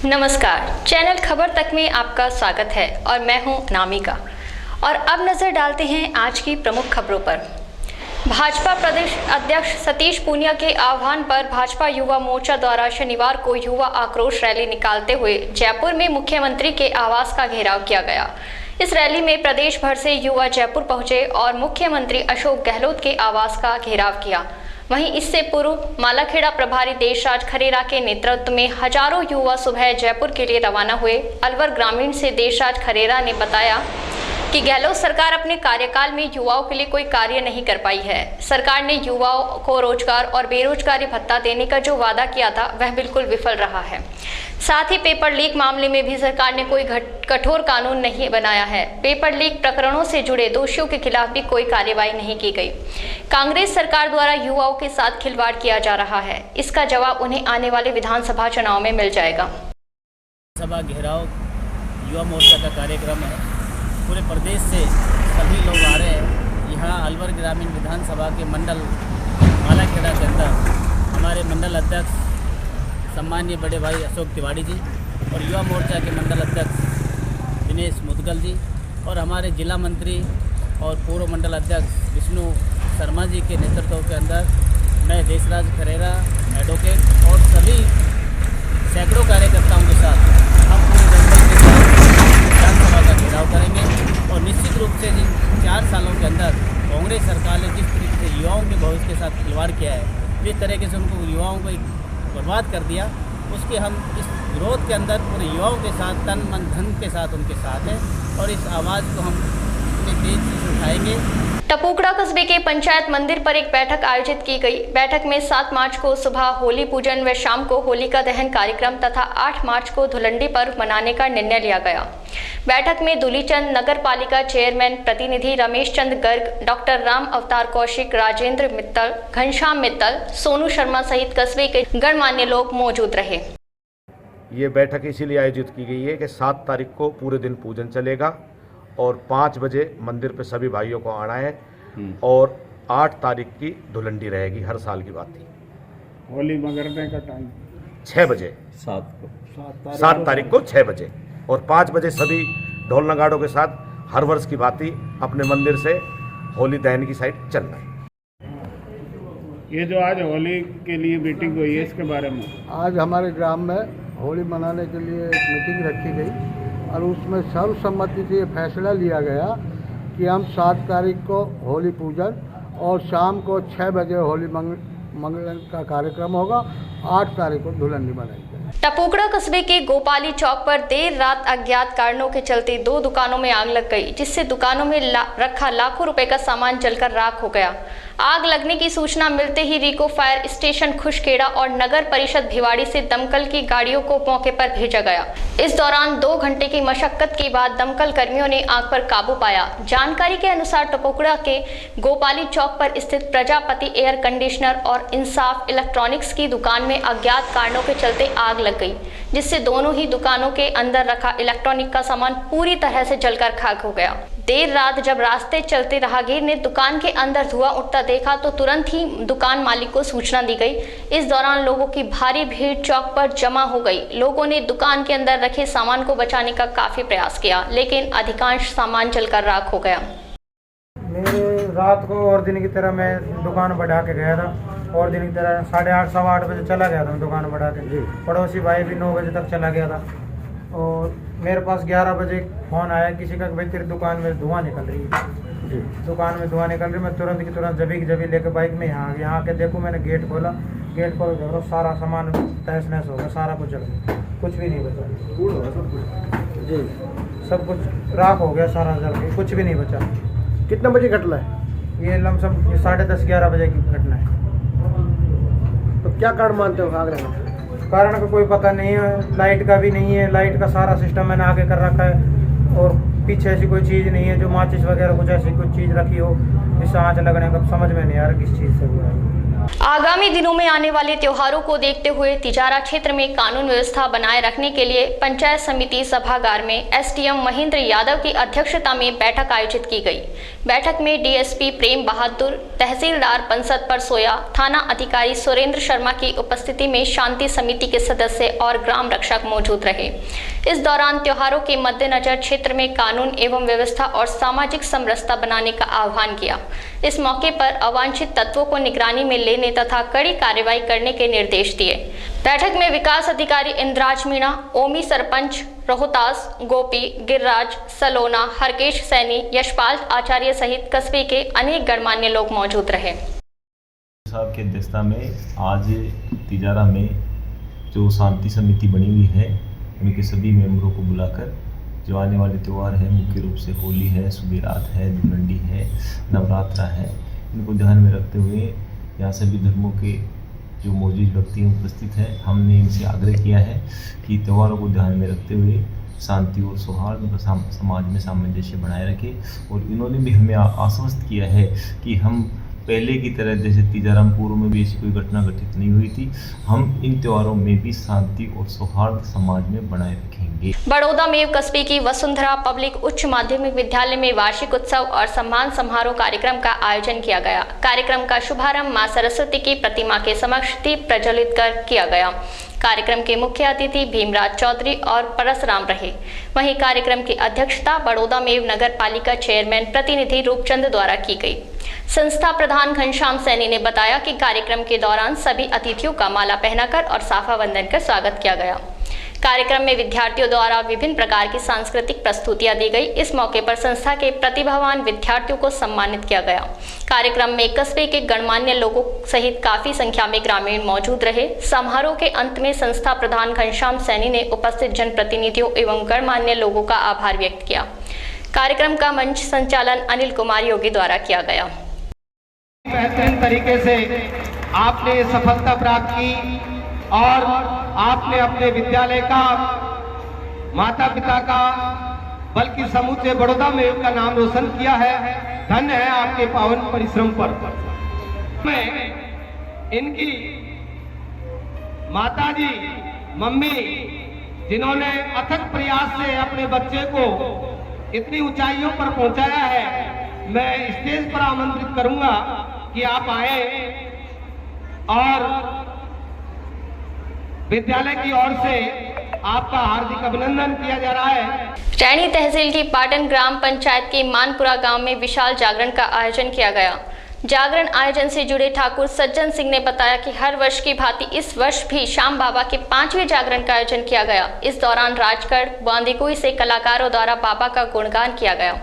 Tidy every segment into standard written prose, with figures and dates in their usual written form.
नमस्कार, चैनल खबर तक में आपका स्वागत है और मैं हूं नामिका। और अब नजर डालते हैं आज की प्रमुख खबरों पर। भाजपा प्रदेश अध्यक्ष सतीश पूनिया के आह्वान पर भाजपा युवा मोर्चा द्वारा शनिवार को युवा आक्रोश रैली निकालते हुए जयपुर में मुख्यमंत्री के आवास का घेराव किया गया। इस रैली में प्रदेश भर से युवा जयपुर पहुंचे और मुख्यमंत्री अशोक गहलोत के आवास का घेराव किया। वहीं इससे पूर्व मालाखेड़ा प्रभारी देशराज खरेरा के नेतृत्व में हजारों युवा सुबह जयपुर के लिए रवाना हुए। अलवर ग्रामीण से देशराज खरेरा ने बताया कि गहलोत सरकार अपने कार्यकाल में युवाओं के लिए कोई कार्य नहीं कर पाई है। सरकार ने युवाओं को रोजगार और बेरोजगारी भत्ता देने का जो वादा किया था वह बिल्कुल विफल रहा है। साथ ही पेपर लीक मामले में भी सरकार ने कोई कठोर कानून नहीं बनाया है। पेपर लीक प्रकरणों से जुड़े दोषियों के खिलाफ भी कोई कार्रवाई नहीं की गई। कांग्रेस सरकार द्वारा युवाओं के साथ खिलवाड़ किया जा रहा है। इसका जवाब उन्हें आने वाले विधानसभा चुनाव में मिल जाएगा। सभा घेराव युवा मोर्चा का कार्यक्रम है। पूरे प्रदेश से सभी लोग आ रहे हैं। यहाँ अलवर ग्रामीण विधानसभा के मंडल मालाखेड़ा के अंदर हमारे मंडल अध्यक्ष सम्मानीय बड़े भाई अशोक तिवारी जी और युवा मोर्चा के मंडल अध्यक्ष दिनेश मुदगल जी और हमारे जिला मंत्री और पूर्व मंडल अध्यक्ष विष्णु शर्मा जी के नेतृत्व के अंदर मैं देशराज खरेरा एडवोकेट और सभी सैकड़ों कार्यकर्ताओं के साथ हम पूरे जनता के साथ विधानसभा का घेराव करेंगे। और निश्चित रूप से जिन 4 सालों के अंदर कांग्रेस सरकार ने जिस तरीके से युवाओं के भविष्य के साथ खिलवाड़ किया है, जिस तरीके से उनको युवाओं को बर्बाद कर दिया, उसके हम इस विरोध के अंदर पूरे युवाओं के साथ तन मन धन के साथ उनके साथ हैं और इस आवाज़ को हम अपने तेज से उठाएंगे। टपुकड़ा कस्बे के पंचायत मंदिर पर एक बैठक आयोजित की गई। बैठक में 7 मार्च को सुबह होली पूजन व शाम को होलिका दहन कार्यक्रम तथा 8 मार्च को धुलंडी पर्व मनाने का निर्णय लिया गया। बैठक में दुलीचंद नगर पालिका चेयरमैन प्रतिनिधि रमेश चंद गर्ग, डॉक्टर राम अवतार कौशिक, राजेंद्र मित्तल, घनश्याम मित्तल, सोनू शर्मा सहित कस्बे के गणमान्य लोग मौजूद रहे। ये बैठक इसीलिए आयोजित की गई है कि 7 तारीख को पूरे दिन पूजन चलेगा और 5 बजे मंदिर पे सभी भाइयों को आना है और 8 तारीख की धुलंडी रहेगी, हर साल की बात थी। होली मगरने का टाइम 6 बजे 7 तारीख को 6 बजे और 5 बजे सभी ढोल नगाड़ों के साथ हर वर्ष की भांति अपने मंदिर से होली दहन की साइड चलना है। ये जो आज होली के लिए मीटिंग हुई है, इसके बारे में आज हमारे ग्राम में होली मनाने के लिए एक मीटिंग रखी गई और उसमें सर्वसम्मति से ये फैसला लिया गया कि हम 7 तारीख को होली पूजन और शाम को 6 बजे होली मंगलन का कार्यक्रम होगा। 8 तारीख को धुलंडी मनाएंगे। टपुकड़ा कस्बे के गोपाली चौक पर देर रात अज्ञात कारणों के चलते 2 दुकानों में आग लग गई, जिससे दुकानों में रखा लाखों रुपए का सामान जलकर राख हो गया। आग लगने की सूचना मिलते ही रिको फायर स्टेशन खुशखेड़ा और नगर परिषद भिवाड़ी से दमकल की गाड़ियों को मौके पर भेजा गया। इस दौरान 2 घंटे की मशक्कत के बाद दमकल कर्मियों ने आग पर काबू पाया। जानकारी के अनुसार टपुकड़ा के गोपाली चौक पर स्थित प्रजापति एयर कंडीशनर और इंसाफ इलेक्ट्रॉनिक्स की दुकान में अज्ञात कारणों के चलते आग लग गई, जिससे दोनों ही दुकानों के अंदर रखा इलेक्ट्रॉनिक का सामान पूरी तरह से जलकर खाक हो गया। देर रात जब रास्ते चलते राहगीर ने दुकान के अंदर धुआं उठता देखा तो तुरंत ही दुकान मालिक को सूचना दी गई। इस दौरान लोगों की भारी भीड़ चौक पर जमा हो गई। लोगों ने दुकान के अंदर रखे सामान को बचाने का काफी प्रयास किया, लेकिन अधिकांश सामान जलकर राख हो गया। मेरे रात को और दिन की तरह मैं दुकान बढ़ा के गया था और दिन की तरह 8:30 सवा 8 बजे चला गया था मैं दुकान बढ़ा के। पड़ोसी भाई भी 9 बजे तक चला गया था और मेरे पास 11 बजे फ़ोन आया किसी का कि भाई तेरी दुकान में धुआं निकल रही है। दुकान में धुआं निकल रही, मैं तुरंत की तुरंत जभी लेकर बाइक में यहाँ आके देखूँ, मैंने गेट खोला, गेट खोल के सारा सामान तहस नहस हो गया, सारा कुछ जल गया, कुछ भी नहीं बचा जी, सब कुछ राख हो गया, सारा जल गया, कुछ भी नहीं बचा। कितने बजे घटना है? ये लमसम 10:30-11 बजे की घटना है। तो क्या कारण मानते हो आग लगने? कारण का कोई पता नहीं है, लाइट का भी नहीं है, लाइट का सारा सिस्टम मैंने आगे कर रखा है और पीछे ऐसी कोई चीज़ नहीं है जो माचिस वगैरह कुछ ऐसी कोई चीज़ रखी हो जिससे आँच लगने का समझ में नहीं आ रहा किस चीज़ से हुआ है। आगामी दिनों में आने वाले त्योहारों को देखते हुए तिजारा क्षेत्र में कानून व्यवस्था बनाए रखने के लिए पंचायत समिति सभागार में एसडीएम महेंद्र यादव की अध्यक्षता में बैठक आयोजित की गई। बैठक में डीएसपी प्रेम बहादुर, तहसीलदार बंसत परसोया, थाना अधिकारी सुरेंद्र शर्मा की उपस्थिति में शांति समिति के सदस्य और ग्राम रक्षक मौजूद रहे। इस दौरान त्योहारों के मद्देनजर क्षेत्र में कानून एवं व्यवस्था और सामाजिक समरसता बनाने का आह्वान किया। इस मौके पर अवांछित तत्वों को निगरानी में लेने तथा कड़ी कार्रवाई करने के निर्देश दिए। बैठक में विकास अधिकारी इंद्राज मीणा, ओमी सरपंच रोहतास, गोपी, गिरिराज, सलोना, हरकेश सैनी, यशपाल आचार्य सहित कस्बे के अनेक गणमान्य लोग मौजूद रहे। साहब की अध्यक्षता में आज तिजारा में जो शांति समिति बनी हुई है, उनके सभी मेंबरों को बुलाकर जो आने वाले त्यौहार है, मुख्य रूप से होली है, सुबह रात है, धुलंडी है, नवरात्रा है, इनको ध्यान में रखते हुए यहाँ सभी धर्मों के जो मौजूद व्यक्ति उपस्थित हैं, हमने इनसे आग्रह किया है कि त्योहारों को ध्यान में रखते हुए शांति और सौहार्द समाज में सामंजस्य बनाए रखें। और इन्होंने भी हमें आश्वस्त किया है कि हम पहले की तरह जैसे तिजाराम पूर्व में भी ऐसी कोई घटना घटित नहीं हुई थी, हम इन त्योहारों में भी शांति और सौहार्द समाज में बनाए रखेंगे। बड़ौदा में कस्बे की वसुंधरा पब्लिक उच्च माध्यमिक विद्यालय में वार्षिक उत्सव और सम्मान समारोह कार्यक्रम का आयोजन किया गया। कार्यक्रम का शुभारंभ मां सरस्वती की प्रतिमा के समक्ष दीप प्रज्वलित कर किया गया। कार्यक्रम के मुख्य अतिथि भीमराज चौधरी और परसराम रहे। वहीं कार्यक्रम की अध्यक्षता बड़ौदा में नगर पालिका चेयरमैन प्रतिनिधि रूपचंद द्वारा की गई। संस्था प्रधान घनश्याम सैनी ने बताया कि कार्यक्रम के दौरान सभी अतिथियों का माला पहनाकर और साफा बंधन कर स्वागत किया गया। कार्यक्रम में विद्यार्थियों द्वारा विभिन्न प्रकार की सांस्कृतिक प्रस्तुतियां दी गई। इस मौके पर संस्था के प्रतिभावान विद्यार्थियों को सम्मानित किया गया। कार्यक्रम में कस्बे के गणमान्य लोगों सहित काफी संख्या में ग्रामीण मौजूद रहे। समारोह के अंत में संस्था प्रधान घनश्याम सैनी ने उपस्थित जनप्रतिनिधियों एवं गणमान्य लोगों का आभार व्यक्त किया। कार्यक्रम का मंच संचालन अनिल कुमार योगी द्वारा किया गया। बेहतरीन तरीके से आपने सफलता प्राप्त की और आपने अपने विद्यालय का, माता पिता का, बल्कि समूचे बड़ौदा में का नाम रोशन किया है। धन्य है आपके पावन परिश्रम पर। मैं इनकी माताजी, मम्मी, जिन्होंने अथक प्रयास से अपने बच्चे को इतनी ऊंचाइयों पर पहुंचाया है, मैं स्टेज पर आमंत्रित करूंगा कि आप आए और विद्यालय की ओर से आपका हार्दिक अभिनंदन किया जा रहा है। रैनी तहसील की पाटन ग्राम पंचायत के मानपुरा गांव में विशाल जागरण का आयोजन किया गया। जागरण आयोजन से जुड़े ठाकुर सज्जन सिंह ने बताया कि हर वर्ष की भांति इस वर्ष भी श्याम बाबा के 5वें जागरण का आयोजन किया गया। इस दौरान राजगढ़ बांदीकुई से कलाकारों द्वारा बाबा का गुणगान किया गया।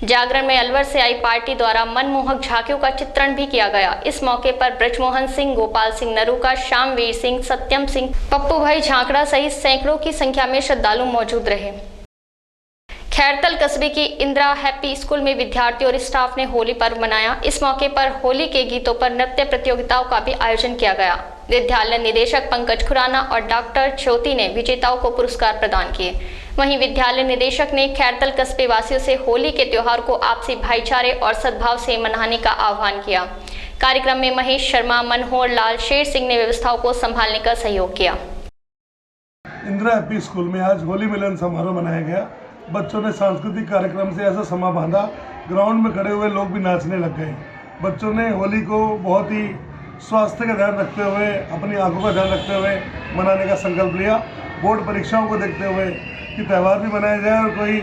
जागरण में अलवर से आई पार्टी द्वारा मनमोहक झांकियों का चित्रण भी किया गया। इस मौके पर ब्रजमोहन सिंह, गोपाल सिंह नरूका, श्यामवीर सिंह, सत्यम सिंह, पप्पू भाई झांकड़ा सहित सैकड़ों की संख्या में श्रद्धालु मौजूद रहे। खैरतल कस्बे की इंदिरा हैप्पी स्कूल में विद्यार्थियों और स्टाफ ने होली पर्व मनाया। इस मौके पर होली के गीतों पर नृत्य प्रतियोगिताओं का भी आयोजन किया गया। विद्यालय निदेशक पंकज खुराना और डॉक्टर ज्योति ने विजेताओं को पुरस्कार प्रदान किए। वहीं विद्यालय निदेशक ने खैरतल कस्बे वासियों से होली के त्योहार को आपसी भाईचारे और सद्भाव से मनाने का आह्वान किया। कार्यक्रम में महेश शर्मा, मनोहर लाल, शेर सिंह ने व्यवस्थाओं को संभालने का सहयोग किया। इंदिरा हैप्पी स्कूल में आज होली मिलन समारोह मनाया गया। बच्चों ने सांस्कृतिक कार्यक्रम से ऐसा समा बांधा, ग्राउंड में खड़े हुए लोग भी नाचने लग गए। बच्चों ने होली को बहुत ही स्वास्थ्य का ध्यान रखते हुए, अपनी आंखों का ध्यान रखते हुए मनाने का संकल्प लिया। बोर्ड परीक्षाओं को देखते हुए कि त्यौहार भी मनाया जाए और कोई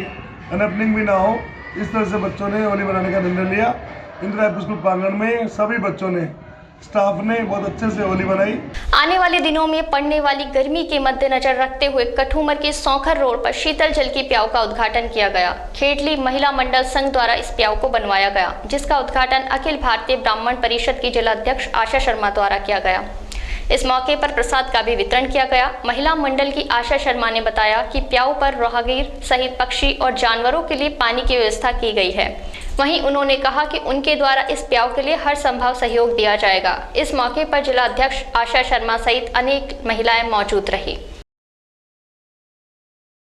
अनहैपनिंग भी ना हो, इस तरह से बच्चों ने होली मनाने का निर्णय लिया। इंदिरा हैप्पी स्कूल प्रांगण में सभी बच्चों ने, स्टाफ ने बहुत अच्छे से होली मनाई। आने वाले दिनों में पड़ने वाली गर्मी के मद्देनजर रखते हुए कठूमर के सौखर रोड पर शीतल जल की प्याऊ का उद्घाटन किया गया। खेडली महिला मंडल संघ द्वारा इस प्याऊ को बनवाया गया, जिसका उद्घाटन अखिल भारतीय ब्राह्मण परिषद की जिलाध्यक्ष आशा शर्मा द्वारा किया गया। इस मौके पर प्रसाद का भी वितरण किया गया। महिला मंडल की आशा शर्मा ने बताया कि प्याऊ पर राहगीर सहित पक्षी और जानवरों के लिए पानी की व्यवस्था की गई है। वहीं उन्होंने कहा कि उनके द्वारा इस प्याऊ के लिए हर संभव सहयोग दिया जाएगा। इस मौके पर जिलाध्यक्ष आशा शर्मा सहित अनेक महिलाएं मौजूद रही।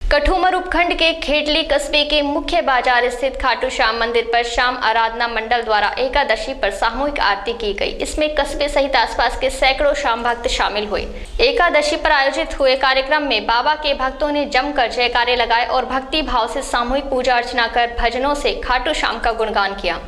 कठूमर उपखंड के खेडली कस्बे के मुख्य बाजार स्थित खाटू श्याम मंदिर पर श्याम आराधना मंडल द्वारा एकादशी पर सामूहिक आरती की गई। इसमें कस्बे सहित आसपास के सैकड़ों श्याम भक्त शामिल हुए। एकादशी पर आयोजित हुए कार्यक्रम में बाबा के भक्तों ने जमकर जयकारे लगाए और भक्ति भाव से सामूहिक पूजा अर्चना कर भजनों से खाटू श्याम का गुणगान किया।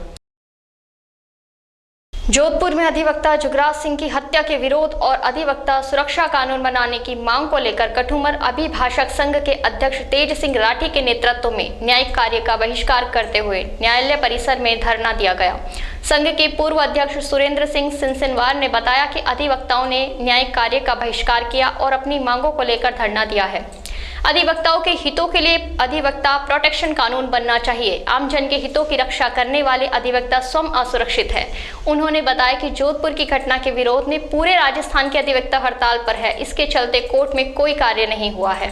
जोधपुर में अधिवक्ता जुगराज सिंह की हत्या के विरोध और अधिवक्ता सुरक्षा कानून बनाने की मांग को लेकर कठुमर अभिभाषक संघ के अध्यक्ष तेज सिंह राठी के नेतृत्व में न्यायिक कार्य का बहिष्कार करते हुए न्यायालय परिसर में धरना दिया गया। संघ के पूर्व अध्यक्ष सुरेंद्र सिंह सिंसिनवार ने बताया कि अधिवक्ताओं ने न्यायिक कार्य का बहिष्कार किया और अपनी मांगों को लेकर धरना दिया है। अधिवक्ताओं के हितों के लिए अधिवक्ता प्रोटेक्शन कानून बनना चाहिए। आमजन के हितों की रक्षा करने वाले अधिवक्ता स्वयं असुरक्षित है। उन्होंने बताया कि जोधपुर की घटना के विरोध में पूरे राजस्थान के अधिवक्ता हड़ताल पर है। इसके चलते कोर्ट में कोई कार्य नहीं हुआ है।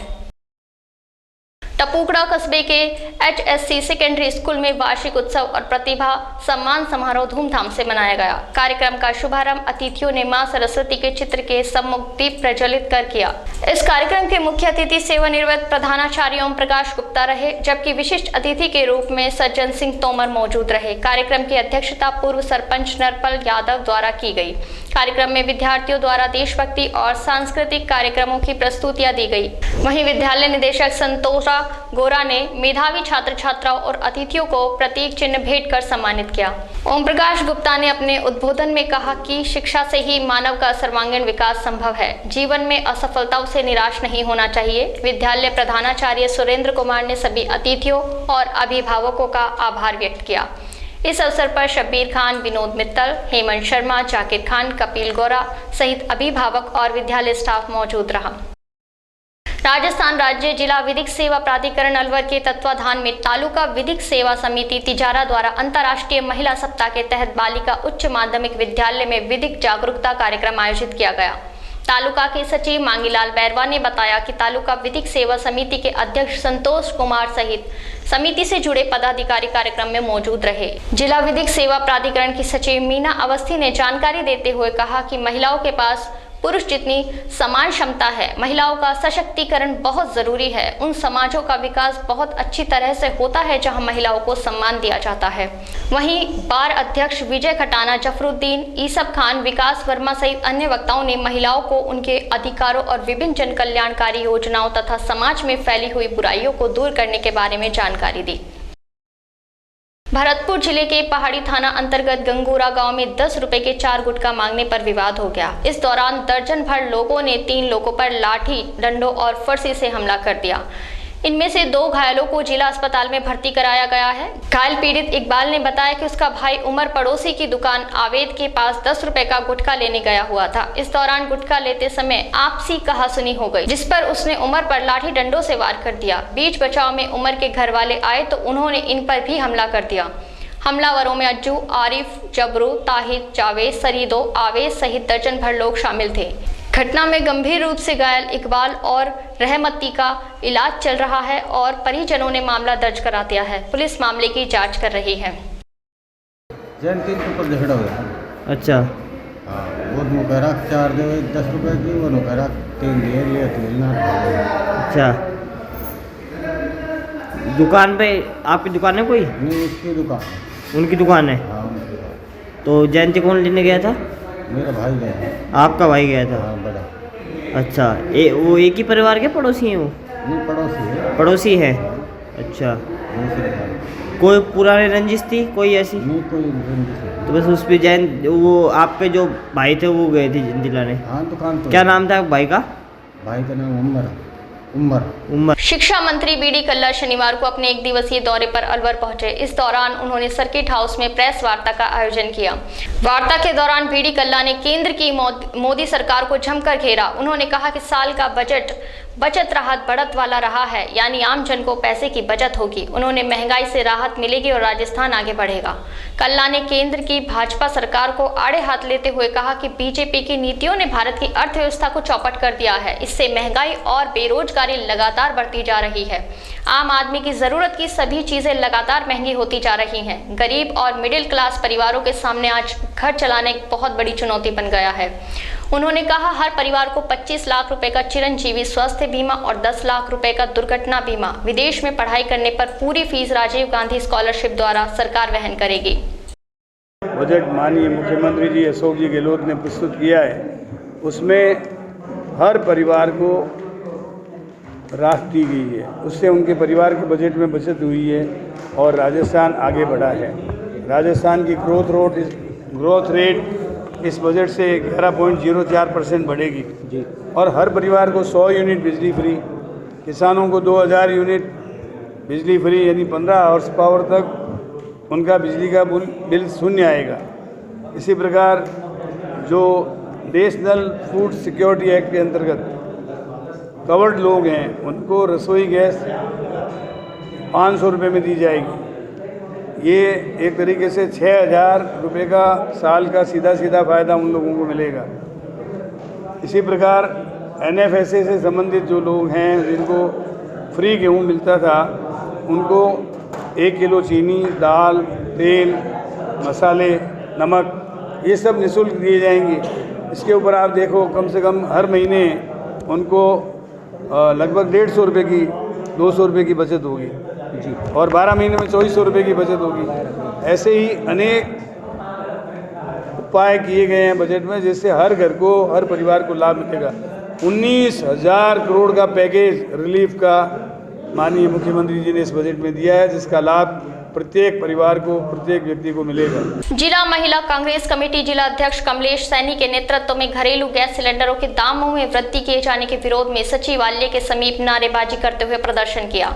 टपूकड़ा कस्बे के HSC सेकेंडरी स्कूल में वार्षिक उत्सव और प्रतिभा सम्मान समारोह धूमधाम से मनाया गया। कार्यक्रम का शुभारंभ अतिथियों ने मां सरस्वती के चित्र के सम्मुख दीप प्रज्वलित कर किया। इस कार्यक्रम के मुख्य अतिथि सेवानिवृत्त प्रधानाचार्य ओम प्रकाश गुप्ता रहे, जबकि विशिष्ट अतिथि के रूप में सज्जन सिंह तोमर मौजूद रहे। कार्यक्रम की अध्यक्षता पूर्व सरपंच नरपल यादव द्वारा की गई। कार्यक्रम में विद्यार्थियों द्वारा देशभक्ति और सांस्कृतिक कार्यक्रमों की प्रस्तुतियां दी गई। वहीं विद्यालय निदेशक संतोषा गोरा ने मेधावी छात्र छात्राओं और अतिथियों को प्रतीक चिन्ह भेंट कर सम्मानित किया। ओम प्रकाश गुप्ता ने अपने उद्बोधन में कहा कि शिक्षा से ही मानव का सर्वांगीण विकास संभव है। जीवन में असफलताओं से निराश नहीं होना चाहिए। विद्यालय प्रधानाचार्य सुरेंद्र कुमार ने सभी अतिथियों और अभिभावकों का आभार व्यक्त किया। इस अवसर पर शब्बीर खान, विनोद मित्तल, हेमंत शर्मा, जाकिर खान, कपिल गौरा सहित अभिभावक और विद्यालय स्टाफ मौजूद रहा। राजस्थान राज्य जिला विधिक सेवा प्राधिकरण अलवर के तत्वाधान में तालुका विधिक सेवा समिति तिजारा द्वारा अंतर्राष्ट्रीय महिला सप्ताह के तहत बालिका उच्च माध्यमिक विद्यालय में विधिक जागरूकता कार्यक्रम आयोजित किया गया। तालुका के सचिव मांगीलाल बैरवा ने बताया कि तालुका विधिक सेवा समिति के अध्यक्ष संतोष कुमार सहित समिति से जुड़े पदाधिकारी कार्यक्रम में मौजूद रहे। जिला विधिक सेवा प्राधिकरण की सचिव मीना अवस्थी ने जानकारी देते हुए कहा कि महिलाओं के पास पुरुष जितनी समान क्षमता है। महिलाओं का सशक्तिकरण बहुत जरूरी है। उन समाजों का विकास बहुत अच्छी तरह से होता है जहां महिलाओं को सम्मान दिया जाता है। वहीं बार अध्यक्ष विजय खटाना, जफरुद्दीन, ईसब खान, विकास वर्मा सहित अन्य वक्ताओं ने महिलाओं को उनके अधिकारों और विभिन्न जन कल्याणकारी योजनाओं तथा समाज में फैली हुई बुराइयों को दूर करने के बारे में जानकारी दी। भरतपुर जिले के पहाड़ी थाना अंतर्गत गंगूरा गांव में 10 रुपए के 4 गुटखा मांगने पर विवाद हो गया। इस दौरान दर्जन भर लोगों ने 3 लोगों पर लाठी, डंडों और फरसी से हमला कर दिया। इनमें से 2 घायलों को जिला अस्पताल में भर्ती कराया गया है। घायल पीड़ित इकबाल ने बताया कि उसका भाई उमर पड़ोसी की दुकान आवेद के पास 10 रुपए का गुटखा लेने गया हुआ था। इस दौरान गुटखा लेते समय आपसी कहासुनी हो गई, जिस पर उसने उमर पर लाठी डंडों से वार कर दिया। बीच बचाव में उमर के घर वाले आए तो उन्होंने इन पर भी हमला कर दिया। हमलावरों में अज्जू, आरिफ, जबरू, ताहिर, जावेद, सरीदो, आवेद सहित दर्जन भर लोग शामिल थे। घटना में गंभीर रूप से घायल इकबाल और रहमती का इलाज चल रहा है और परिजनों ने मामला दर्ज करा दिया है। पुलिस मामले की जांच कर रही है। जयंती के ऊपर झगड़ा हुआ। अच्छा, वो नुकरा 4 दे 10 रुपए की, वो नुकरा 3 दे लिए 3 ना। अच्छा, दुकान पे आपकी दुकान है कोई? नहीं, उसकी दुकान है। उनकी दुकान है। हाँ, उनकी दुकान। तो जयंती कौन लेने गया था? मेरा भाई गया। आपका भाई गया था? हाँ, बड़ा। अच्छा, वो एक ही परिवार के पड़ोसी हैं? वो नहीं, पड़ोसी है। पड़ोसी है। अच्छा, कोई पुरानी रंजिश थी कोई ऐसी? नहीं, कोई रंजिश नहीं। तो बस उस पे जैन वो आपके जो भाई थे वो गए थे दिलाने? हाँ, दुकान। क्या नाम था भाई का? भाई का नाम उमर। शिक्षा मंत्री बीडी कल्ला शनिवार को अपने 1 दिवसीय दौरे पर अलवर पहुंचे। इस दौरान उन्होंने सर्किट हाउस में प्रेस वार्ता का आयोजन किया। वार्ता के दौरान बीडी कल्ला ने केंद्र की मोदी सरकार को जमकर घेरा। उन्होंने कहा कि साल का बजट बचत राहत बढ़त वाला रहा है, यानी आम जन को पैसे की बचत होगी। उन्होंने महंगाई से राहत मिलेगी और राजस्थान आगे बढ़ेगा। कल्ला ने केंद्र की भाजपा सरकार को आड़े हाथ लेते हुए कहा कि बीजेपी की नीतियों ने भारत की अर्थव्यवस्था को चौपट कर दिया है। इससे महंगाई और बेरोजगारी लगातार बढ़ती जा रही है। आम आदमी की जरूरत की सभी चीजें लगातार महंगी होती जा रही हैं। गरीब और मिडिल क्लास परिवारों के सामने आज घर चलाना एक बहुत बड़ी चुनौती बन गया है। उन्होंने कहा हर परिवार को 25 लाख रुपए का चिरंजीवी स्वास्थ्य बीमा और 10 लाख रुपए का दुर्घटना बीमा, विदेश में पढ़ाई करने पर पूरी फीस राजीव गांधी स्कॉलरशिप द्वारा सरकार वहन करेगी। बजट माननीय मुख्यमंत्री जी अशोक जी गहलोत ने प्रस्तुत किया है, उसमें हर परिवार को राहत दी गई है। उससे उनके परिवार के बजट में बचत हुई है और राजस्थान आगे बढ़ा है। राजस्थान की ग्रोथ ग्रोथ रेट इस बजट से 11.04% बढ़ेगी जी। और हर परिवार को 100 यूनिट बिजली फ्री, किसानों को 2000 यूनिट बिजली फ्री, यानी 15 हॉर्स पावर तक उनका बिजली का बिल शून्य आएगा। इसी प्रकार जो नेशनल फूड सिक्योरिटी एक्ट के अंतर्गत कवर्ड लोग हैं उनको रसोई गैस 500 रुपये में दी जाएगी। ये एक तरीके से 6000 रुपये का साल का सीधा सीधा फ़ायदा उन लोगों को मिलेगा। इसी प्रकार NFSA से संबंधित जो लोग हैं जिनको फ्री गेहूँ मिलता था, उनको 1 किलो चीनी, दाल, तेल, मसाले, नमक ये सब निःशुल्क दिए जाएंगे। इसके ऊपर आप देखो कम से कम हर महीने उनको लगभग 150 रुपये की 200 रुपये की बचत होगी जी, और 12 महीने में 2400 रुपये की बचत होगी। ऐसे ही अनेक उपाय किए गए हैं बजट में, जिससे हर घर को, हर परिवार को लाभ मिलेगा। 19,000 करोड़ का पैकेज रिलीफ का माननीय मुख्यमंत्री जी ने इस बजट में दिया है, जिसका लाभ प्रत्येक परिवार को, प्रत्येक व्यक्ति को मिलेगा। जिला महिला कांग्रेस कमेटी जिला अध्यक्ष कमलेश सैनी के नेतृत्व में घरेलू गैस सिलेंडरों के दामों में वृद्धि किए जाने के विरोध में सचिवालय के समीप नारेबाजी करते हुए प्रदर्शन किया।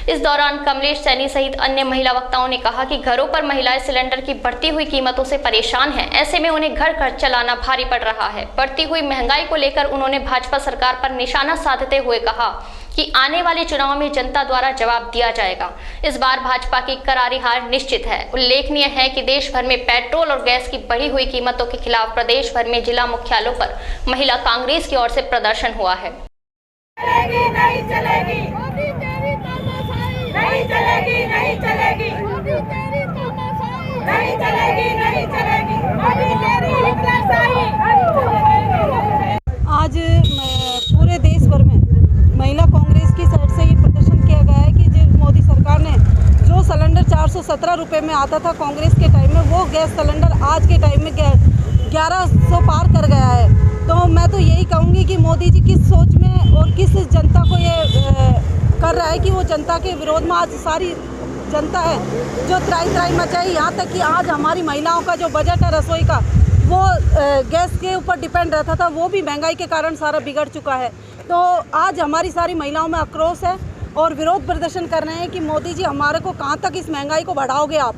इस दौरान कमलेश सैनी सहित अन्य महिला वक्ताओं ने कहा कि घरों पर महिलाएं सिलेंडर की बढ़ती हुई कीमतों से परेशान हैं। ऐसे में उन्हें घर खर्च चलाना भारी पड़ रहा है। बढ़ती हुई महंगाई को लेकर उन्होंने भाजपा सरकार पर निशाना साधते हुए कहा कि आने वाले चुनाव में जनता द्वारा जवाब दिया जाएगा। इस बार भाजपा की करारी हार निश्चित है। उल्लेखनीय है कि देश भर में पेट्रोल और गैस की बढ़ी हुई कीमतों के खिलाफ प्रदेश भर में जिला मुख्यालयों पर महिला कांग्रेस की ओर से प्रदर्शन हुआ है। नहीं चलेगी, नहीं चलेगी, नहीं चलेगी, नहीं चलेगी, नहीं चलेगी, मोदी तेरी हिटलरशाही। आज पूरे देश भर में महिला कांग्रेस की साइड से ये प्रदर्शन किया गया है कि जो मोदी सरकार ने जो सिलेंडर 417 रुपये में आता था कांग्रेस के टाइम में, वो गैस सिलेंडर आज के टाइम में 1100 पार कर गया है। तो मैं तो यही कहूँगी कि मोदी जी किस सोच में और किस जनता को ये कर रहा है कि वो जनता के विरोध में आज सारी जनता है जो त्राई मचाई। यहाँ तक कि आज हमारी महिलाओं का जो बजट है रसोई का, वो गैस के ऊपर डिपेंड रहता था, वो भी महंगाई के कारण सारा बिगड़ चुका है। तो आज हमारी सारी महिलाओं में आक्रोश है और विरोध प्रदर्शन कर रहे हैं कि मोदी जी हमारे को कहाँ तक इस महंगाई को बढ़ाओगे आप।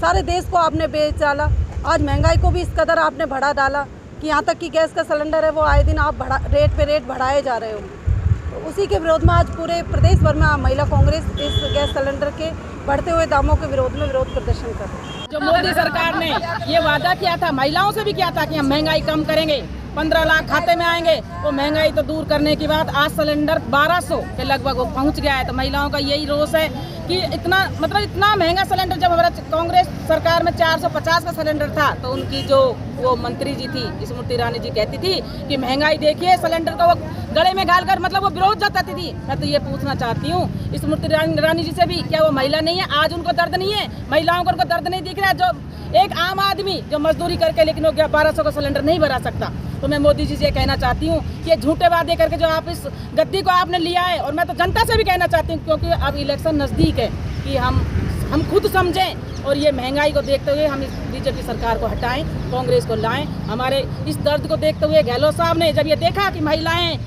सारे देश को आपने बेच डाला, आज महंगाई को भी इस कदर आपने बढ़ा डाला कि यहाँ तक कि गैस का सिलेंडर है वो आए दिन आप रेट पे रेट बढ़ाए जा रहे हो। तो उसी के विरोध में आज पूरे प्रदेश भर में महिला कांग्रेस इस गैस सिलेंडर के बढ़ते हुए दामों के विरोध में विरोध प्रदर्शन कर रहे हैं। जो मोदी सरकार ने ये वादा किया था, महिलाओं से भी किया था कि हम महंगाई कम करेंगे, 15 लाख खाते में आएंगे, वो महंगाई तो दूर करने के बाद आज सिलेंडर 1200 के लगभग वो पहुंच गया है। तो महिलाओं का यही रोष है कि इतना महंगा सिलेंडर, जब हमारा कांग्रेस सरकार में 450 का सिलेंडर था तो उनकी जो वो मंत्री जी थी स्मृति ईरानी जी कहती थी कि महंगाई देखिए, सिलेंडर को वो गले में घाल कर मतलब वो विरोध जताती थी। मैं तो ये पूछना चाहती हूँ स्मृति ईरानी जी से भी, क्या वो महिला नहीं है? आज उनको दर्द नहीं है? महिलाओं को उनको दर्द नहीं दिख रहा है? जो एक आम आदमी जो मजदूरी करके लेकिन वो 1200 का सिलेंडर नहीं भरा सकता। तो मैं मोदी जी से कहना चाहती हूँ कि झूठे वादे करके जो आप इस गद्दी को आपने लिया है, और मैं तो जनता से भी कहना चाहती हूँ क्योंकि अब इलेक्शन नज़दीक है कि हम खुद समझें और ये महंगाई को देखते हुए हम इस बीजेपी सरकार को हटाएं, कांग्रेस को लाएं। हमारे इस दर्द को देखते हुए गहलोत साहब ने जब ये देखा कि महिलाएं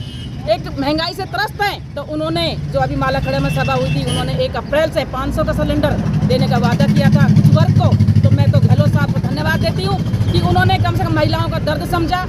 एक महंगाई से त्रस्त हैं, तो उन्होंने जो अभी मालाखड़े में सभा हुई थी, उन्होंने 1 अप्रैल से 500 का सिलेंडर देने का वादा किया था कुछ वर्ग को। तो मैं तो गहलोत साहब को धन्यवाद देती हूँ कि उन्होंने कम से कम महिलाओं का दर्द समझा।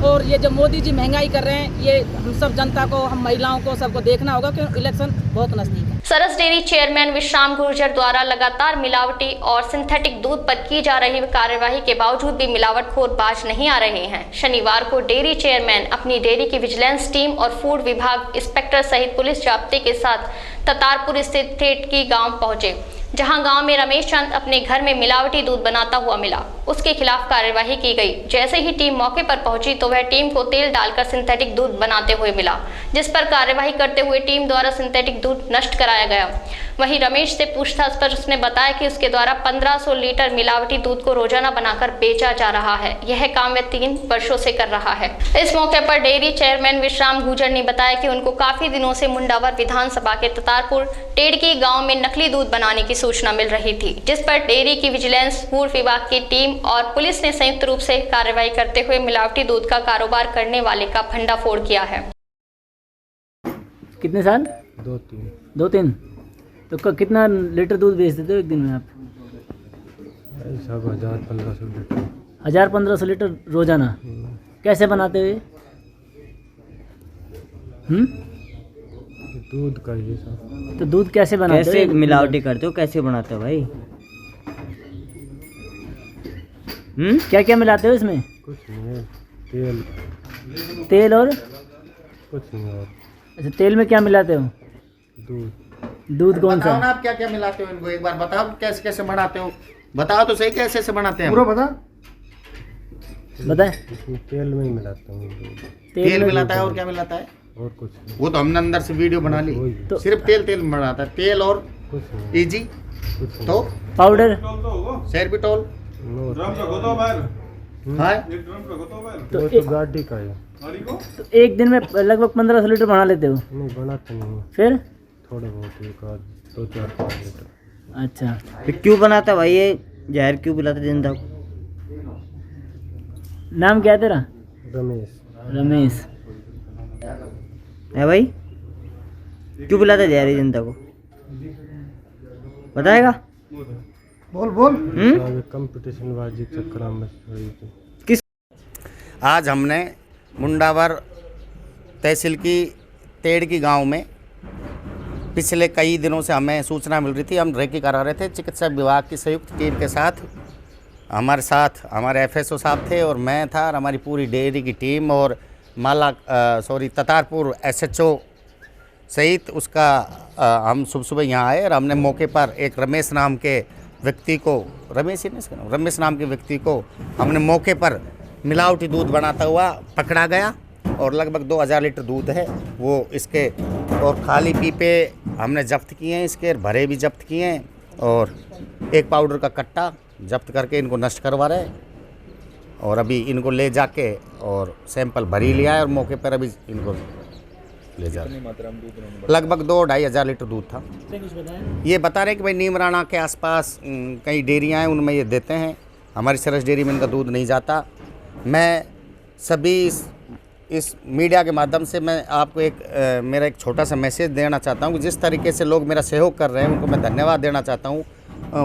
और ये जो मोदी जी महंगाई कर रहे हैं, ये हम सब जनता को, हम महिलाओं को, सबको देखना होगा कि इलेक्शन बहुत नजदीक है। सरस डेयरी चेयरमैन विश्राम गुर्जर द्वारा लगातार मिलावटी और सिंथेटिक दूध पर की जा रही कार्यवाही के बावजूद भी मिलावटखोर बाज नहीं आ रहे हैं। शनिवार को डेयरी चेयरमैन अपनी डेयरी की विजिलेंस टीम और फूड विभाग इंस्पेक्टर सहित पुलिस जाब्ते के साथ ततारपुर स्थित थेटकी गांव पहुंचे, जहां गांव में रमेश चंद अपने घर में मिलावटी दूध बनाता हुआ मिला। उसके खिलाफ कार्यवाही की गई। जैसे ही टीम मौके पर पहुंची तो वह टीम को तेल डालकर सिंथेटिक दूध बनाते हुए मिला, जिस पर कार्यवाही करते हुए टीम द्वारा सिंथेटिक दूध नष्ट कराया गया। वहीं रमेश से पूछताछ पर उसने बताया कि उसके द्वारा 1500 लीटर मिलावटी दूध को रोजाना बनाकर बेचा जा रहा है। यह काम वह 3 वर्षों से कर रहा है। इस मौके पर डेयरी चेयरमैन विश्राम गुजर ने बताया कि उनको काफी दिनों से मुंडावर विधानसभा के ततारपुर टेड़की गाँव में नकली दूध बनाने की सूचना मिल रही थी, जिस पर डेयरी की विजिलेंस, फूड विभाग की टीम और पुलिस ने संयुक्त रूप से कार्रवाई करते हुए मिलावटी दूध का कारोबार करने वाले का भंडाफोड़ किया है। कितने साल? 2-3। तो कितना लीटर दूध बेच देते हो एक दिन में आप? सब 1000-1500 लीटर। 1000-1500 लीटर रोजाना? कैसे बनाते हो ये? दूध का ये सब। तो दूध कैसे बनाते हो? कैसे मिलावटी करते हो, कैसे बनाते हो भाई? क्या क्या मिलाते हो इसमें? कुछ नहीं है, तेल और कुछ नहीं और। अच्छा, तेल में क्या मिलाते हो? दूध कौन सा? आप क्या क्या मिलाते हो इनको एक बार बताओ, कैसे कैसे बनाते हो? बताओ तो सही, कैसे कैसे बनाते हैं? पूरा बता। बताए? तेल में ही मिलाता हूँ। तेल मिलाता है और क्या मिलाता है? और कुछ नहीं। वो तो हमने अंदर से वीडियो बना ली। तो सिर्फ तेल में बनाता है, तेल और इजी तो पाउडर, सेरबिटोल, तो गाड़ी का है। तो एक दिन में लगभग 1500 लीटर बना लेते हो? नहीं बनाते नहीं। फिर थोड़े बहुत, 2-4-5 लीटर। अच्छा, तो क्यों बनाता भाई ये जहर, क्यों पिलाते जनता को? नाम क्या है तेरा? रमेश है भाई, क्यों पिलाता जहर जनता को? बताएगा? बोल। कंपटीशन बाजी चक्कर में किस आज हमने मुंडावर तहसील की टेड़की गांव में पिछले कई दिनों से हमें सूचना मिल रही थी। हम रेकी करा रहे थे चिकित्सा विभाग की संयुक्त टीम के साथ। हमारे साथ हमारे FSO साहब थे और मैं था और हमारी पूरी डेयरी की टीम और ततारपुर SHO सहित उसका हम सुबह यहाँ आए और हमने मौके पर एक रमेश नाम के व्यक्ति को, रमेश नाम के व्यक्ति को हमने मौके पर मिलावटी दूध बनाता हुआ पकड़ा गया और लगभग 2000 लीटर दूध है वो इसके, और खाली पीपे हमने जब्त किए हैं इसके, भरे भी जब्त किए हैं और एक पाउडर का कट्टा जब्त करके इनको नष्ट करवा रहे हैं और अभी इनको ले जाके और सैंपल भरी लिया है और मौके पर अभी इनको ले जा रहे हैं। लगभग 2-2.5 हज़ार लीटर दूध था। ये बता रहे कि भाई नीमराना के आसपास कई डेयरियाँ हैं उनमें ये देते हैं, हमारी सरस डेयरी में इनका दूध नहीं जाता। मैं सभी इस मीडिया के माध्यम से मैं आपको मेरा एक छोटा सा मैसेज देना चाहता हूँ कि जिस तरीके से लोग मेरा सहयोग कर रहे हैं उनको मैं धन्यवाद देना चाहता हूँ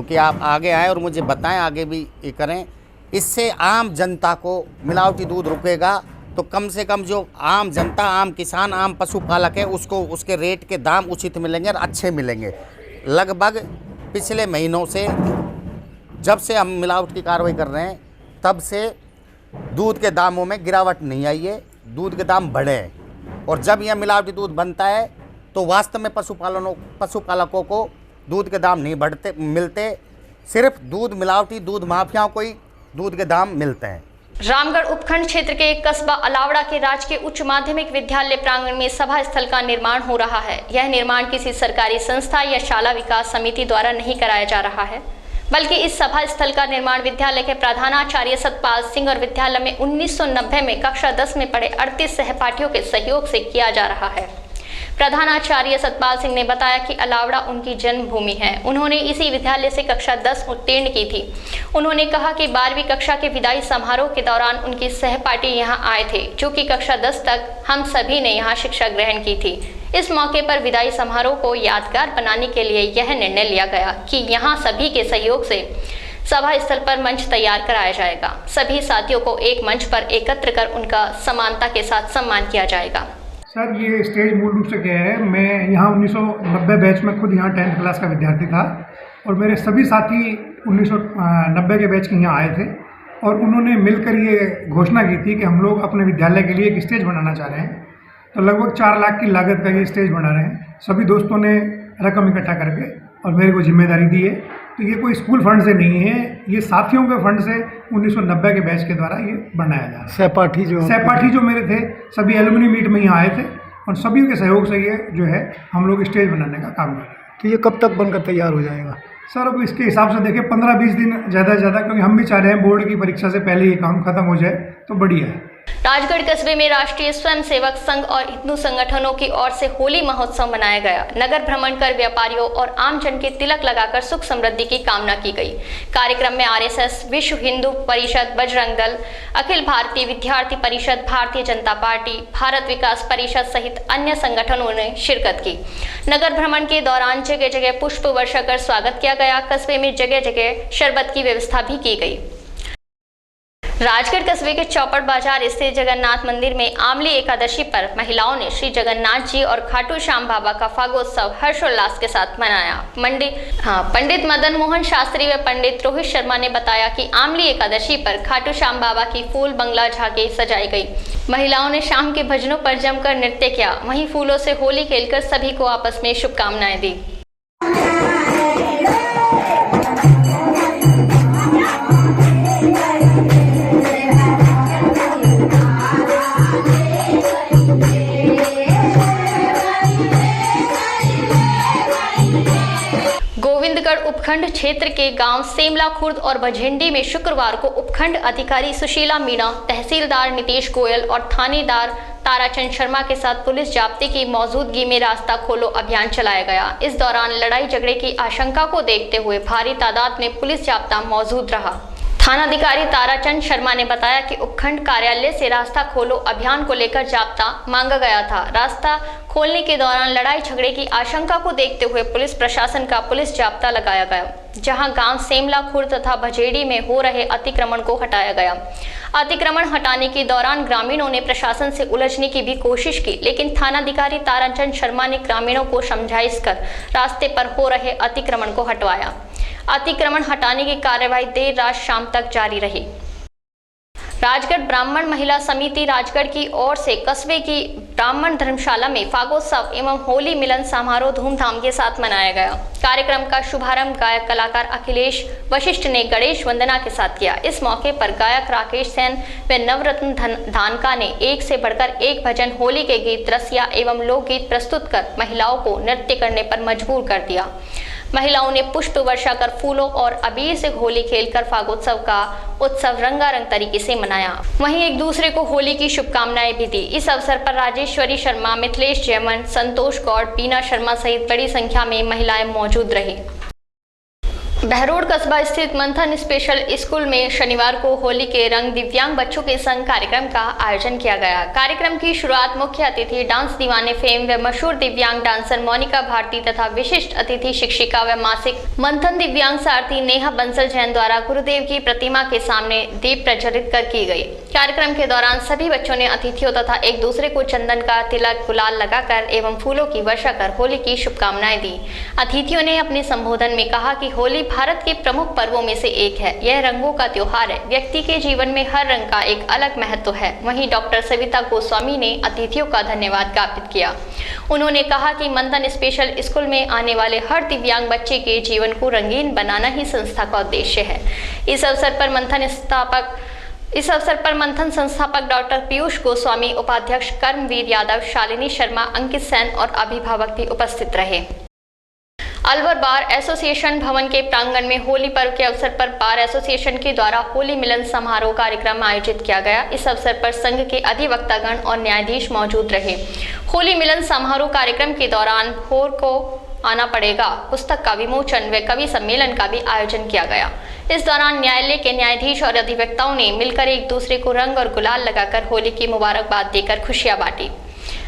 कि आप आगे आएँ और मुझे बताएं, आगे भी ये करें। इससे आम जनता को मिलावटी दूध रुकेगा तो कम से कम जो आम जनता, आम किसान, आम पशुपालक है उसको उसके रेट के दाम उचित मिलेंगे और अच्छे मिलेंगे। लगभग पिछले महीनों से जब से हम मिलावट की कार्रवाई कर रहे हैं तब से दूध के दामों में गिरावट नहीं आई है, दूध के दाम बढ़े हैं। और जब यह मिलावटी दूध बनता है तो वास्तव में पशुपालकों को दूध के दाम नहीं बढ़ते मिलते, सिर्फ दूध मिलावटी दूध माफियाओं को ही दूध के दाम मिलते हैं। रामगढ़ उपखंड क्षेत्र के कस्बा अलावड़ा के राजकीय उच्च माध्यमिक विद्यालय प्रांगण में सभा स्थल का निर्माण हो रहा है। यह निर्माण किसी सरकारी संस्था या शाला विकास समिति द्वारा नहीं कराया जा रहा है, बल्कि इस सभा स्थल का निर्माण विद्यालय के प्रधानाचार्य सतपाल सिंह और विद्यालय में 1990 में कक्षा 10 में पढ़े 38 सहपाठियों के सहयोग से किया जा रहा है। प्रधानाचार्य सतपाल सिंह ने बताया कि अलावड़ा उनकी जन्मभूमि है। उन्होंने इसी विद्यालय से कक्षा 10 उत्तीर्ण की थी। उन्होंने कहा कि 12वीं कक्षा के विदाई समारोह के दौरान उनकी सहपाठी यहां आए थे, जो कि कक्षा 10 तक हम सभी ने यहां शिक्षा ग्रहण की थी। इस मौके पर विदाई समारोह को यादगार बनाने के लिए यह निर्णय लिया गया कि यहां सभी के सहयोग से सभा स्थल पर मंच तैयार कराया जाएगा। सभी साथियों को एक मंच पर एकत्र कर उनका समानता के साथ सम्मान किया जाएगा। सर, ये स्टेज मूल रूप से क्या है, मैं यहाँ 1990 बैच में खुद यहाँ 10th क्लास का विद्यार्थी था और मेरे सभी साथी 1990 के बैच के यहाँ आए थे और उन्होंने मिलकर ये घोषणा की थी कि हम लोग अपने विद्यालय के लिए एक स्टेज बनाना चाह रहे हैं। तो लगभग 4 लाख की लागत का ये स्टेज बना रहे हैं। सभी दोस्तों ने रकम इकट्ठा करके और मेरे को जिम्मेदारी दी है। तो ये कोई स्कूल फंड से नहीं है, ये साथियों के फंड से 1990 के बैच के द्वारा ये बनाया जा रहा है। सहपाठी जो मेरे थे सभी एलुमनी मीट में यहाँ आए थे और सभी के सहयोग से ये जो है हम लोग स्टेज बनाने का काम कर रहे हैं। तो ये कब तक बनकर तैयार हो जाएगा? सर अब इसके हिसाब से देखिए 15-20 दिन ज़्यादा से ज़्यादा, क्योंकि हम भी चाह रहे हैं बोर्ड की परीक्षा से पहले ये काम खत्म हो जाए तो बढ़िया है। राजगढ़ कस्बे में राष्ट्रीय स्वयंसेवक संघ और हिंदू संगठनों की ओर से होली महोत्सव मनाया गया। नगर भ्रमण कर व्यापारियों और आम जन के तिलक लगाकर सुख समृद्धि की कामना की गई। कार्यक्रम में आरएसएस, विश्व हिंदू परिषद, बजरंग दल, अखिल भारतीय विद्यार्थी परिषद, भारतीय जनता पार्टी, भारत विकास परिषद सहित अन्य संगठनों ने शिरकत की। नगर भ्रमण के दौरान जगह जगह पुष्प वर्षा कर स्वागत किया गया। कस्बे में जगह जगह शरबत की व्यवस्था भी की गई। राजगढ़ कस्बे के चौपड़ बाजार स्थित जगन्नाथ मंदिर में आमली एकादशी पर महिलाओं ने श्री जगन्नाथ जी और खाटू श्याम बाबा का फागोत्सव हर्षोल्लास के साथ मनाया। पंडित मदन मोहन शास्त्री व पंडित रोहित शर्मा ने बताया कि आमली एकादशी पर खाटू श्याम बाबा की फूल बंगला झांकी सजाई गई। महिलाओं ने शाम के भजनों पर जमकर नृत्य किया। वहीं फूलों से होली खेलकर सभी को आपस में शुभकामनाएं दी। गोविंदगढ़ उपखंड क्षेत्र के गांव सेमला खुर्द और भजेंडी में शुक्रवार को उपखंड अधिकारी सुशीला मीणा, तहसीलदार नीतीश गोयल और थानेदार ताराचंद शर्मा के साथ पुलिस जाब्ते की मौजूदगी में रास्ता खोलो अभियान चलाया गया। इस दौरान लड़ाई झगड़े की आशंका को देखते हुए भारी तादाद में पुलिस जाब्ता मौजूद रहा। थानाधिकारी ताराचंद शर्मा ने बताया कि उपखंड कार्यालय से रास्ता खोलो अभियान को लेकर जाब्ता मांगा गया था। रास्ता खोलने के दौरान लड़ाई झगड़े की आशंका को देखते हुए पुलिस प्रशासन का पुलिस जाब्ता लगाया गया, जहां गांव सेमला खुर्द तथा भजेड़ी में हो रहे अतिक्रमण को हटाया गया। अतिक्रमण हटाने के दौरान ग्रामीणों ने प्रशासन से उलझने की भी कोशिश की, लेकिन थानाधिकारी ताराचंद शर्मा ने ग्रामीणों को समझाइश कर रास्ते पर हो रहे अतिक्रमण को हटवाया। अतिक्रमण हटाने की कार्यवाही देर रात शाम तक जारी रही। राजगढ़ ब्राह्मण महिला समिति राजगढ़ की ओर से कस्बे की ब्राह्मण धर्मशाला में फागोत्सव एवं होली मिलन समारोह धूमधाम के साथ मनाया गया। कार्यक्रम का शुभारंभ गायक कलाकार अखिलेश वशिष्ठ ने गणेश वंदना के साथ किया। इस मौके पर गायक राकेश सेन व नवरत्न धानका ने एक से बढ़कर एक भजन, होली के गीत, रसिया एवं लोकगीत प्रस्तुत कर महिलाओं को नृत्य करने पर मजबूर कर दिया। महिलाओं ने पुष्प वर्षा कर फूलों और अबीर से होली खेलकर फागोत्सव का उत्सव रंगारंग तरीके से मनाया। वहीं एक दूसरे को होली की शुभकामनाएं भी दी। इस अवसर पर राजेश्वरी शर्मा, मिथिलेश जयमन, संतोष गौड़, बीना शर्मा सहित बड़ी संख्या में महिलाएं मौजूद रही। बहरोड कस्बा स्थित मंथन स्पेशल स्कूल में शनिवार को होली के रंग दिव्यांग बच्चों के संग कार्यक्रम का आयोजन किया गया। कार्यक्रम की शुरुआत मुख्य अतिथि डांस दीवाने फेम व मशहूर दिव्यांग डांसर मोनिका भारती तथा विशिष्ट अतिथि शिक्षिका व मासिक मंथन दिव्यांग सारथी नेहा बंसल जैन द्वारा गुरुदेव की प्रतिमा के सामने दीप प्रज्वलित कर की गई। कार्यक्रम के दौरान सभी बच्चों ने अतिथियों तथा एक दूसरे को चंदन का तिलक, गुलाल लगाकर एवं फूलों की वर्षा कर होली की शुभकामनाएं दी। अतिथियों ने अपने संबोधन में कहा कि होली भारत के प्रमुख पर्वों में से एक है। यह रंगों का त्योहार है। व्यक्ति के जीवन में हर रंग का एक अलग महत्व है। वहीं डॉक्टर सविता गोस्वामी ने अतिथियों का धन्यवाद ज्ञापित किया। उन्होंने कहा कि मंथन स्पेशल स्कूल में आने वाले हर दिव्यांग बच्चे के जीवन को रंगीन बनाना ही संस्था का उद्देश्य है। इस अवसर पर मंथन संस्थापक डॉक्टर पीयूष गोस्वामी, उपाध्यक्ष कर्मवीर यादव, शालिनी शर्मा, अंकित सेन और अभिभावक भी उपस्थित रहे। अलवर बार एसोसिएशन भवन के प्रांगण में होली पर्व के अवसर पर बार एसोसिएशन के द्वारा होली मिलन समारोह कार्यक्रम आयोजित किया गया। इस अवसर पर संघ के अधिवक्तागण और न्यायाधीश मौजूद रहे। होली मिलन समारोह कार्यक्रम के दौरान होर को आना पड़ेगा पुस्तक का विमोचन व कवि सम्मेलन का भी आयोजन किया गया। इस दौरान न्यायालय के न्यायाधीश और अधिवक्ताओं ने मिलकर एक दूसरे को रंग और गुलाल लगाकर होली की मुबारकबाद देकर खुशियां बांटी।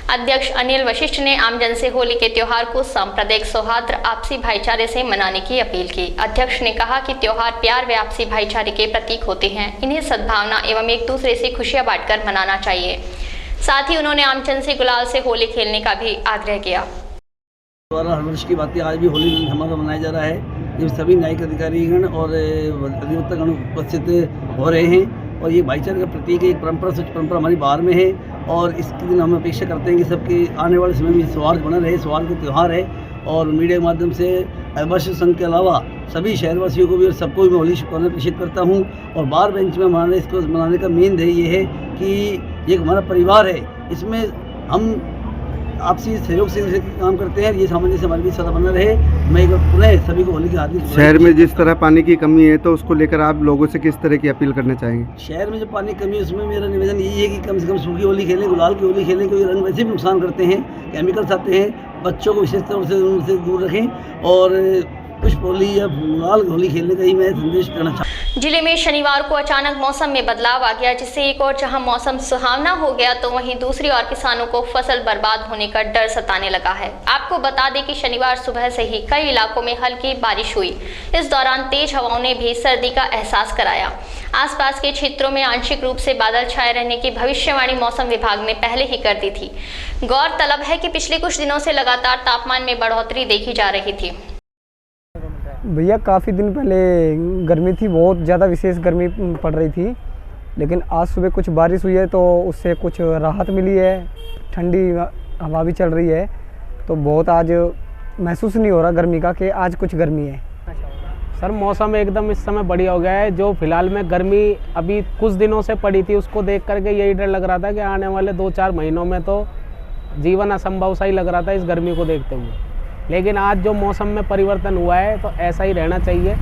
अध्यक्ष अनिल वशिष्ठ ने आमजन से होली के त्योहार को सांप्रदायिक सौहार्द, आपसी भाईचारे से मनाने की अपील की। अध्यक्ष ने कहा कि त्योहार प्यार व आपसी भाईचारे के प्रतीक होते हैं। इन्हें सद्भावना एवं एक दूसरे से खुशियां बांटकर मनाना चाहिए। साथ ही उन्होंने आमजन से गुलाल से होली खेलने का भी आग्रह किया। द्वारा हर वर्ष की बात आज भी होली मिलन समारोह मनाया जा रहा है, जिसमें सभी न्यायिक अधिकारीगण और अधिवक्तागण उपस्थित हो रहे हैं और ये भाईचारे का प्रतीक है। एक परंपरा, स्वच्छ परंपरा हमारी बाहर में है और इसके दिन हम अपेक्षा करते हैं कि सबके आने वाले समय में सौहार्द बना रहे। सौहार्द का त्यौहार है और मीडिया के माध्यम से अवश्य संघ के अलावा सभी शहरवासियों को भी और सबको भी मैं होली शुभकामनाएं प्रेषित करता हूँ। और बार बेंच में इसको मनाने का मेन ध्येय ये है कि ये हमारा परिवार है, इसमें हम आपसी सहयोग से काम करते हैं। ये सामंजस्य हमारे बीच सदा बना रहे। मैं एक बार पुनः सभी को होली की हार्दिक शहर में जिस तरह पानी की कमी है तो उसको लेकर आप लोगों से किस तरह की अपील करना चाहेंगे? शहर में जो पानी की कमी है उसमें मेरा निवेदन यही है कि कम से कम सूखी होली खेलें, गुलाल की होली खेलें, क्योंकि रंग वैसे भी नुकसान करते हैं, केमिकल्स आते हैं, बच्चों को विशेष तौर से उनसे दूर रखें और पुष्प होली या गुलाल होली खेलने का ही मैं संदेश करना चाहता हूँ। जिले में शनिवार को अचानक मौसम में बदलाव आ गया, जिससे एक और जहां मौसम सुहावना हो गया तो वहीं दूसरी ओर किसानों को फसल बर्बाद होने का डर सताने लगा है। आपको बता दें कि शनिवार सुबह से ही कई इलाकों में हल्की बारिश हुई। इस दौरान तेज हवाओं ने भी सर्दी का एहसास कराया। आसपास के क्षेत्रों में आंशिक रूप से बादल छाए रहने की भविष्यवाणी मौसम विभाग ने पहले ही कर दी थी। गौरतलब है कि पिछले कुछ दिनों से लगातार तापमान में बढ़ोतरी देखी जा रही थी। भैया काफ़ी दिन पहले गर्मी थी, बहुत ज़्यादा विशेष गर्मी पड़ रही थी, लेकिन आज सुबह कुछ बारिश हुई है तो उससे कुछ राहत मिली है, ठंडी हवा भी चल रही है, तो बहुत आज महसूस नहीं हो रहा गर्मी का कि आज कुछ गर्मी है। सर मौसम एकदम इस समय बढ़िया हो गया है। जो फिलहाल में गर्मी अभी कुछ दिनों से पड़ी थी उसको देख करके यही डर लग रहा था कि आने वाले 2-4 महीनों में तो जीवन असंभव सा ही लग रहा था इस गर्मी को देखते हुए, लेकिन आज जो मौसम में परिवर्तन हुआ है तो ऐसा ही रहना चाहिए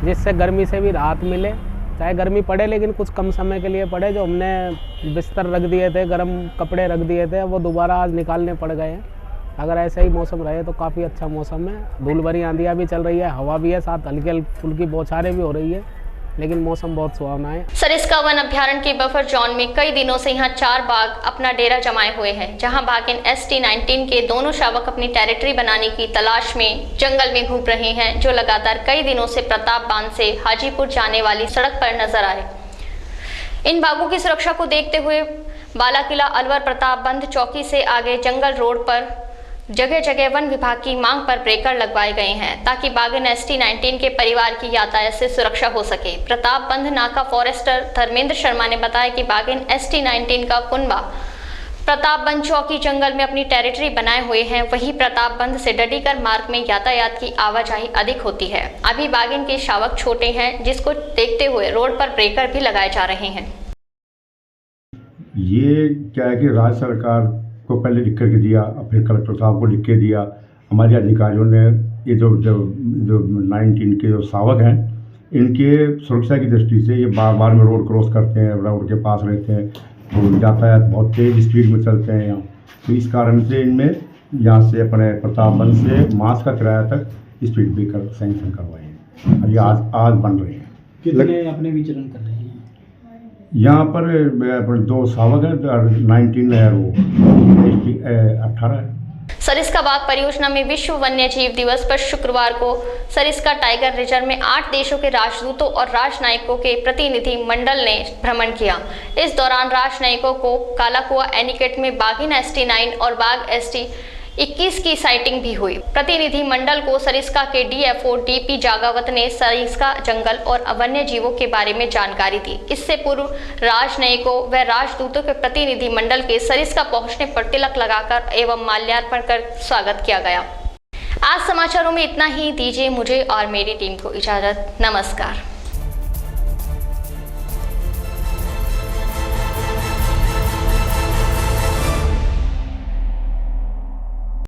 जिससे गर्मी से भी राहत मिले। चाहे गर्मी पड़े लेकिन कुछ कम समय के लिए पड़े। जो हमने बिस्तर रख दिए थे, गर्म कपड़े रख दिए थे, वो दोबारा आज निकालने पड़ गए हैं। अगर ऐसा ही मौसम रहे तो काफ़ी अच्छा मौसम है। धूल भरी आंधियाँ भी चल रही है, हवा भी है, साथ हल्की फुल्की बौछारें भी हो रही है, लेकिन मौसम बहुत सुहावना है। सरिस्का वन अभ्यारण्य के बफर जोन में कई दिनों से यहाँ 4 बाघ अपना डेरा जमाए हुए हैं, जहाँ बाघिन ST-19 के दोनों शावक अपनी टेरिटरी बनाने की तलाश में जंगल में घूम रहे हैं, जो लगातार कई दिनों से प्रताप बांध से हाजीपुर जाने वाली सड़क पर नजर आए। इन बाघों की सुरक्षा को देखते हुए बालाकिला अलवर प्रताप बंध चौकी से आगे जंगल रोड पर जगह जगह वन विभाग की मांग पर ब्रेकर लगवाए गए हैं, ताकि बाघिन ST-19 के परिवार की यातायात से सुरक्षा हो सके। प्रताप बंध नाका फॉरेस्टर धर्मेंद्र शर्मा ने बताया कि बाघिन ST-19 का कुनबा प्रताप बंध चौकी जंगल में अपनी टेरिटरी बनाए हुए हैं। वहीं प्रताप बंध से डडीकर मार्ग में यातायात की आवाजाही अधिक होती है। अभी बाघिन के शावक छोटे हैं, जिसको देखते हुए रोड पर ब्रेकर भी लगाए जा रहे हैं। ये क्या है कि राज्य सरकार को पहले लिख करके दिया, फिर कलेक्टर साहब को लिख के दिया। हमारे अधिकारियों ने ये जो 19 के जो शावक हैं, इनके सुरक्षा की दृष्टि से ये बार बार में रोड क्रॉस करते हैं, रोड के पास रहते हैं, तो यातायात बहुत तेज़ स्पीड में चलते हैं यहाँ। तो इस कारण से इनमें यहाँ से अपने प्रतापगंज से मास का किराया तक स्पीड ब्रेकर सैंक्शन करवाए हैं। अभी आज बन रहे हैं। कितने अपने विचरण कर रहे हैं यहाँ पर 2 शावक हैं, 19 है, वो 18 है। सरिस्का बाघ परियोजना में विश्व वन्य जीव दिवस पर शुक्रवार को सरिस्का टाइगर रिजर्व में 8 देशों के राजदूतों और राजनयिकों के प्रतिनिधि मंडल ने भ्रमण किया। इस दौरान राजनयिकों को कालाकुआ एनीकट में बाघिन ST-9 और बाघ ST-21 की साइटिंग भी हुई। प्रतिनिधि मंडल को सरिस्का के DFO DP जागावत ने सरिस्का जंगल और वन्य जीवों के बारे में जानकारी दी। इससे पूर्व राजनयिकों व राजदूतों के प्रतिनिधि मंडल के सरिस्का पहुंचने पर तिलक लगाकर एवं माल्यार्पण कर स्वागत किया गया। आज समाचारों में इतना ही। दीजिए मुझे और मेरी टीम को इजाजत। नमस्कार।